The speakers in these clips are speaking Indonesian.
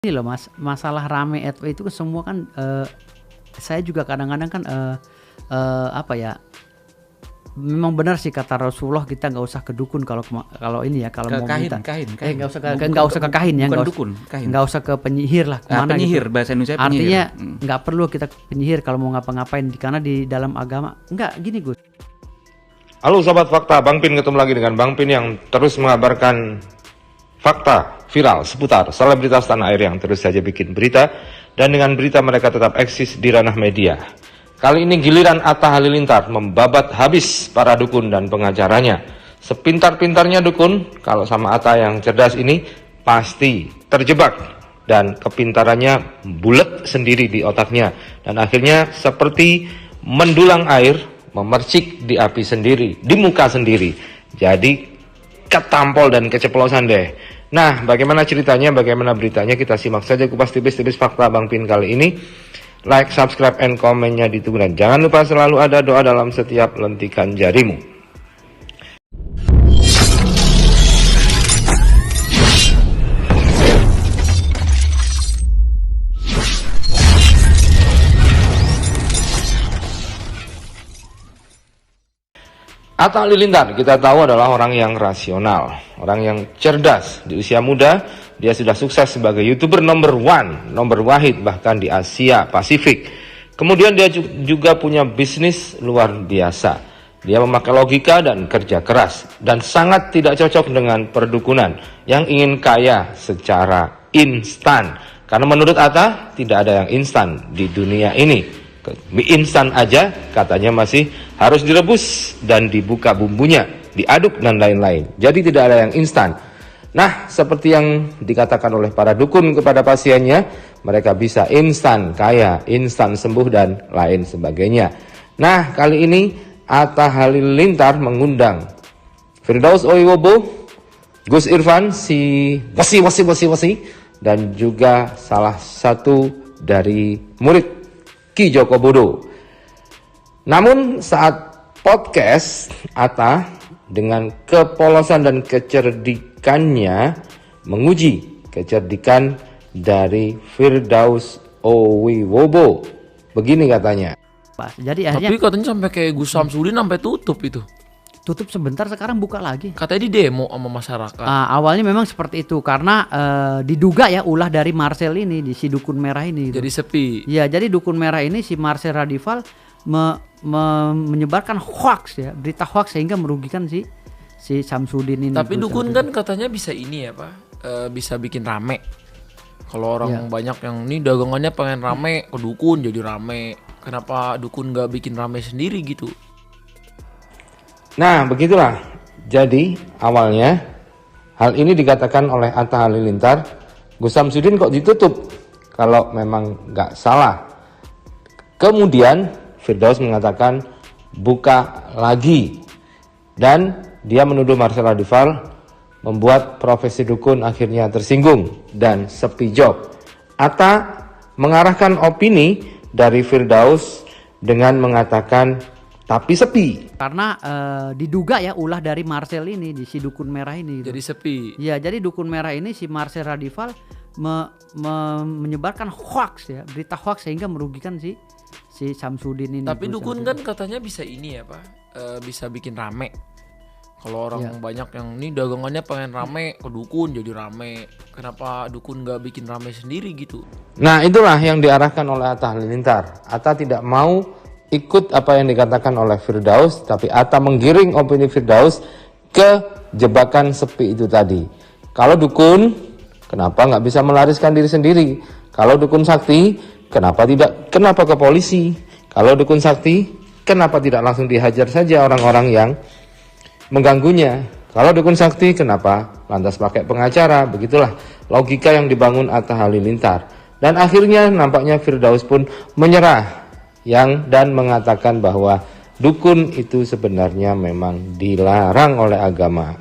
Ini loh Mas, masalah rame itu kan semua kan, saya juga kadang-kadang kan, apa ya, memang benar sih kata Rasulullah kita nggak usah ke dukun kalau ini ya, kalau mau minta kahin. nggak usah ke kahin ya, nggak usah ke penyihir lah, kemana penyihir, gitu. bahasa Indonesia Artinya penyihir. nggak perlu kita ke penyihir kalau mau ngapa-ngapain, karena di dalam agama nggak gini Gus. Halo Sobat Fakta, Bang Pin ketemu lagi dengan Bang Pin yang terus mengabarkan fakta viral seputar selebritas tanah air yang terus saja bikin berita, dan dengan berita mereka tetap eksis di ranah media. Kali ini giliran Atta Halilintar membabat habis para dukun dan pengacaranya. Sepintar-pintarnya dukun, kalau sama Atta yang cerdas ini pasti terjebak, dan kepintarannya bulet sendiri di otaknya, dan akhirnya seperti mendulang air, memercik di api sendiri, di muka sendiri. Jadi ketampol dan keceplosan deh. Nah, bagaimana ceritanya, bagaimana beritanya, kita simak saja kupas tipis-tipis fakta Bang Pin kali ini. Like, subscribe, and komennya ditunggu, dan jangan lupa selalu ada doa dalam setiap lentikan jarimu. Atta Halilintar kita tahu adalah orang yang rasional, orang yang cerdas. Di usia muda dia sudah sukses sebagai YouTuber nomor wahid bahkan di Asia Pasifik. Kemudian dia juga punya bisnis luar biasa. Dia memakai logika dan kerja keras, dan sangat tidak cocok dengan perdukunan yang ingin kaya secara instan. Karena menurut Atta tidak ada yang instan di dunia ini. Mie instan aja katanya masih harus direbus dan dibuka bumbunya, diaduk dan lain-lain. Jadi tidak ada yang instan. Nah, seperti yang dikatakan oleh para dukun kepada pasiennya, mereka bisa instan kaya, instan sembuh, dan lain sebagainya. Nah, kali ini Atta Halilintar mengundang Firdaus Oiwobo, Gus Irfan, si wasi, dan juga salah satu dari murid Ki Joko Bodo. Namun saat podcast, Atta dengan kepolosan dan kecerdikannya menguji kecerdikan dari Firdaus Oiwobo. Begini katanya. Jadi akhirnya tapi katanya sampai kayak Gus Samsudin sampai tutup itu. tutup sebentar, sekarang buka lagi. Katanya di demo sama masyarakat. Awalnya memang seperti itu karena diduga ya ulah dari Marcel ini, di si dukun merah ini. Jadi sepi. Ya, jadi dukun merah ini si Marcel Radival menyebarkan hoax ya, berita hoax sehingga merugikan si Samsudin ini. Tapi dukun kan katanya bisa ini ya Pak, bisa bikin rame. Kalau orang banyak yang ini dagangannya pengen rame, ke dukun jadi rame. Kenapa dukun nggak bikin rame sendiri gitu? Nah, begitulah. Jadi awalnya hal ini dikatakan oleh Atta Halilintar, Gus Samsudin kok ditutup kalau memang nggak salah. Kemudian Firdaus mengatakan buka lagi, dan dia menuduh Marcel Radival membuat profesi dukun akhirnya tersinggung dan sepi job. Atta mengarahkan opini dari Firdaus dengan mengatakan tapi sepi. Karena diduga ya ulah dari Marcel ini, di si dukun merah ini. Jadi sepi. Ya, jadi dukun merah ini si Marcel Radival menyebarkan hoax ya, berita hoax sehingga merugikan si Samsudin ini. Tapi dukun kan katanya bisa ini ya Pak, bisa bikin rame. Kalau orang banyak yang ini dagangannya pengen rame, ke dukun jadi rame. Kenapa dukun nggak bikin rame sendiri gitu? Nah, itulah yang diarahkan oleh Atta Halilintar. Atta tidak mau ikut apa yang dikatakan oleh Firdaus, tapi Atta menggiring opini Firdaus ke jebakan sepi itu tadi. Kalau dukun, kenapa nggak bisa melariskan diri sendiri? Kalau dukun sakti, kenapa ke polisi? Kalau dukun sakti, kenapa tidak langsung dihajar saja orang-orang yang mengganggunya? Kalau dukun sakti, kenapa lantas pakai pengacara? Begitulah logika yang dibangun Atta Halilintar. Dan akhirnya nampaknya Firdaus pun menyerah dan mengatakan bahwa dukun itu sebenarnya memang dilarang oleh agama.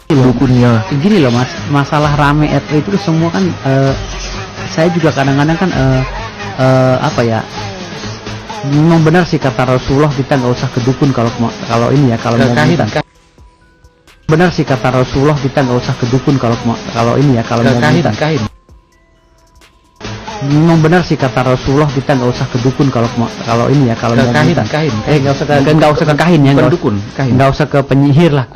Dukunnya gini loh Mas, masalah rame itu semua kan, saya juga kadang-kadang kan apa ya, memang benar sih kata Rasulullah kita nggak usah ke dukun kalau ini ya, kalau mau minta. Benar sih kata Rasulullah, kita nggak usah ke dukun kalau ini ya, kalau mau minta. Memang benar sih kata Rasulullah, kita nggak usah ke dukun kalau ini ya, kalau mau minta. Nggak usah ke kahin ya, nggak usah ke penyihir lah.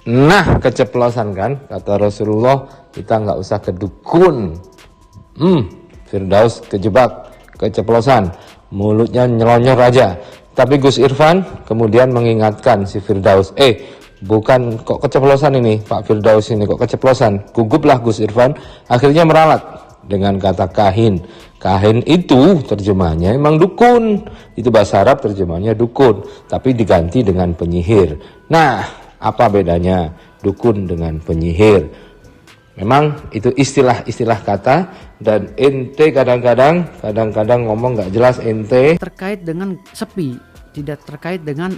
Nah, keceplosan kan kata Rasulullah, kita nggak usah ke dukun. Firdaus kejebak, keceplosan, mulutnya nyelonyor aja. Tapi Gus Irfan kemudian mengingatkan si Firdaus, bukan kok keceplosan ini Pak Firdaus, ini kok keceplosan. Guguplah Gus Irfan, akhirnya meralat dengan kata kahin. Kahin itu terjemahnya emang dukun, itu bahasa Arab terjemahnya dukun, tapi diganti dengan penyihir. Nah, apa bedanya dukun dengan penyihir? Memang itu istilah-istilah kata, dan ente kadang-kadang ngomong nggak jelas ente. Terkait dengan sepi, tidak terkait dengan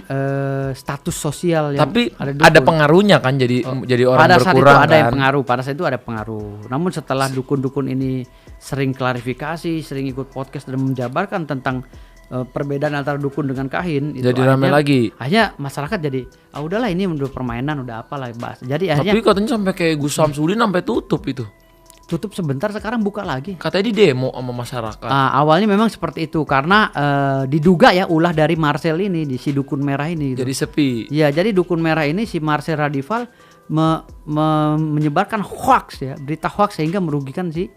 status sosial yang Tapi ada ada pengaruhnya kan, jadi orang pada saat itu berkurang ada yang kan. pengaruh, pada saat itu ada pengaruh. Namun setelah dukun-dukun ini sering klarifikasi, sering ikut podcast dan menjabarkan tentang perbedaan antara dukun dengan kahin, itu Jadi rame lagi. Akhirnya masyarakat jadi, udahlah ini udah permainan, udah apalah bahas. Jadi akhirnya Tapi katanya sampai kayak Gus Samsudin sampai tutup itu. tutup sebentar, sekarang buka lagi. Katanya di demo sama masyarakat. Awalnya memang seperti itu karena diduga ya ulah dari Marcel ini, di si dukun merah ini. Gitu. Jadi sepi. Ya, jadi dukun merah ini si Marcel Radival menyebarkan hoax ya, berita hoax sehingga merugikan si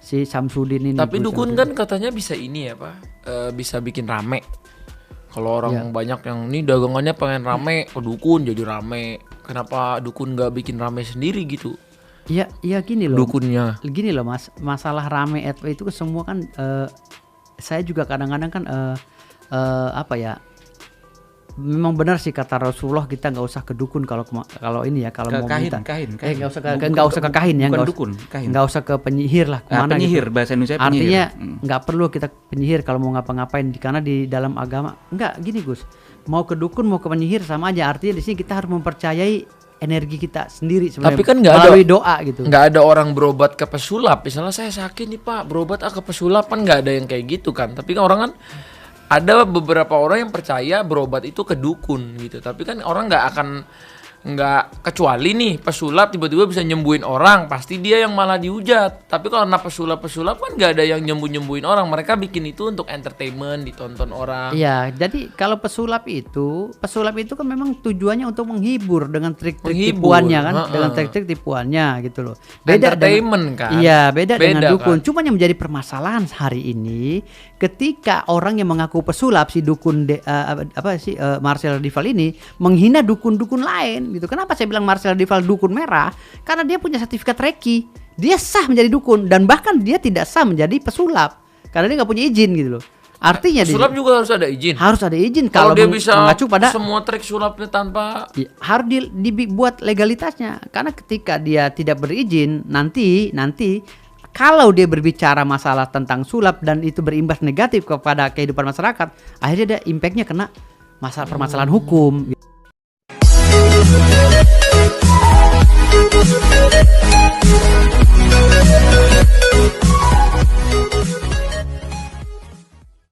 Samsudin ini. Tapi Gus dukun Samsudin. kan katanya bisa ini ya Pak, bisa bikin rame. Kalau orang Ya. banyak yang ini dagangannya pengen rame, ke dukun jadi rame. Kenapa dukun nggak bikin rame sendiri gitu? Ya gini loh. Dukunnya. Gini loh Mas, masalah rame itu semua kan saya juga kadang-kadang kan apa ya? Memang benar sih kata Rasulullah, kita nggak usah ke dukun kalau ini ya, kalau mau minta. Nggak usah ke kahin ya, nggak usah ke penyihir lah, kemana penyihir, gitu. bahasa Indonesia penyihir. Artinya nggak perlu kita penyihir kalau mau ngapa-ngapain, karena di dalam agama nggak gini Gus, mau ke dukun mau ke penyihir sama aja. Artinya di sini kita harus mempercayai energi kita sendiri sebenarnya, Tapi kan nggak melalui ada doa gitu. Nggak ada orang berobat ke pesulap. Misalnya saya sakit nih Pak, berobat ke pesulap, kan nggak ada yang kayak gitu kan. Tapi kan orang kan ada beberapa orang yang percaya berobat itu ke dukun gitu. Tapi kan orang nggak kecuali nih pesulap tiba-tiba bisa nyembuhin orang, pasti dia yang malah dihujat. Tapi kalau pesulap kan nggak ada yang nyembuhin orang, mereka bikin itu untuk entertainment, ditonton orang. Iya, jadi kalau pesulap itu kan memang tujuannya untuk menghibur dengan trik-trik tipuannya kan, dengan trik-trik tipuannya gitu loh. Entertainment kan. Iya, beda dengan dukun. Kan? Cuman yang menjadi permasalahan hari ini, ketika orang yang mengaku pesulap, si dukun Marcel Radival ini menghina dukun-dukun lain gitu. Kenapa saya bilang Marcel Radival dukun merah? Karena dia punya sertifikat Reiki, dia sah menjadi dukun, dan bahkan dia tidak sah menjadi pesulap karena dia nggak punya izin gitu loh. Artinya sulap juga harus ada izin. Harus ada izin kalau dia bisa mengacu pada semua trik sulapnya tanpa harus dibuat legalitasnya. Karena ketika dia tidak berizin, nanti kalau dia berbicara masalah tentang sulap dan itu berimbas negatif kepada kehidupan masyarakat, akhirnya dia impactnya kena permasalahan hukum.